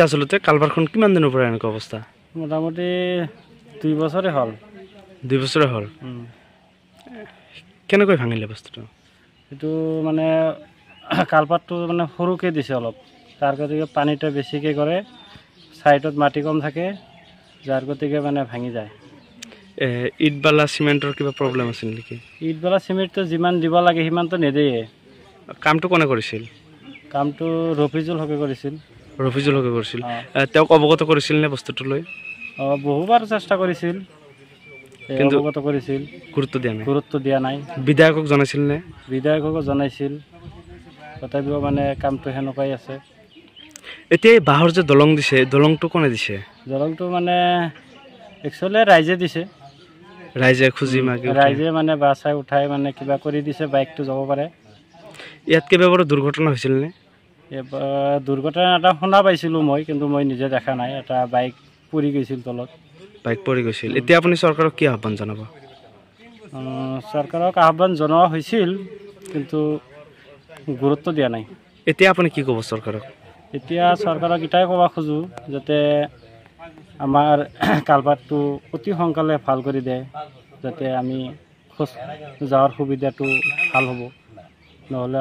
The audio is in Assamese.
আসলে কালভাৰখন কিমান দিনৰ পৰা এনেকুৱা অৱস্থা? মোটামুটি 2 বছৰে হ'ল। 2 বছৰে হ'ল। কেনেকৈ ভাঙিলে বস্তুটো? এইটো মানে কালভাৰটো মানে সৰুকৈ দিছে অলপ, তাৰ গতিকে পানীটো বেছিকৈ কৰে, ছাইডত মাটি কম থাকে, যাৰ গতিকে মানে ভাঙি যায়। ইট বালা চিমেণ্টৰ কিবা প্ৰব্লেম আছিল নেকি? ইট বালা চিমেণ্টটো যিমান দিব লাগে সিমানটো নিদিয়ে। কামটো কোনে কৰিছিল? কামটো ৰফিজুল হকে কৰিছিল। ৰফিজুল হকে কৰিছিল। তেওঁক অৱগত কৰিছিল নে বস্তুটো লৈ? বহুবাৰ চেষ্টা কৰিছিল, কিন্তু অৱগত কৰিছিল, গুৰুত্ব দিয়া নাই। বিধায়কক জনাইছিল নে? বিধায়ককো জনাইছিল, তথাপিও মানে কামটো সেনেকুৱাই আছে। এতিয়া এই বাঁহৰ যে দলং দিছে, দলংটো কোনে দিছে? দলংটো মানে একচুৱেলি ৰাইজে দিছে। ৰাইজে খুজি মাগি ৰাইজে মানে বাছাই উঠাই মানে কিবা কৰি দিছে, বাইকটো যাব পাৰে। ইয়াত কেইবাবাৰো দুৰ্ঘটনা হৈছিল নে? এবাৰ দুৰ্ঘটনা এটা শুনা পাইছিলোঁ মই, কিন্তু মই নিজে দেখা নাই। এটা বাইক পৰি গৈছিল তলত। বাইক পৰি গৈছিল। এতিয়া আপুনি চৰকাৰক কি আহ্বান জনাব? চৰকাৰক আহ্বান জনোৱা হৈছিল, কিন্তু গুৰুত্ব দিয়া নাই। এতিয়া আপুনি কি ক'ব চৰকাৰক? এতিয়া চৰকাৰক এটাই ক'ব খোজোঁ, যাতে আমাৰ কালভাৰটো অতি সোনকালে ভাল কৰি দিয়ে, যাতে আমি খোজ যোৱাৰ সুবিধাটো ভাল হ'ব, নহ'লে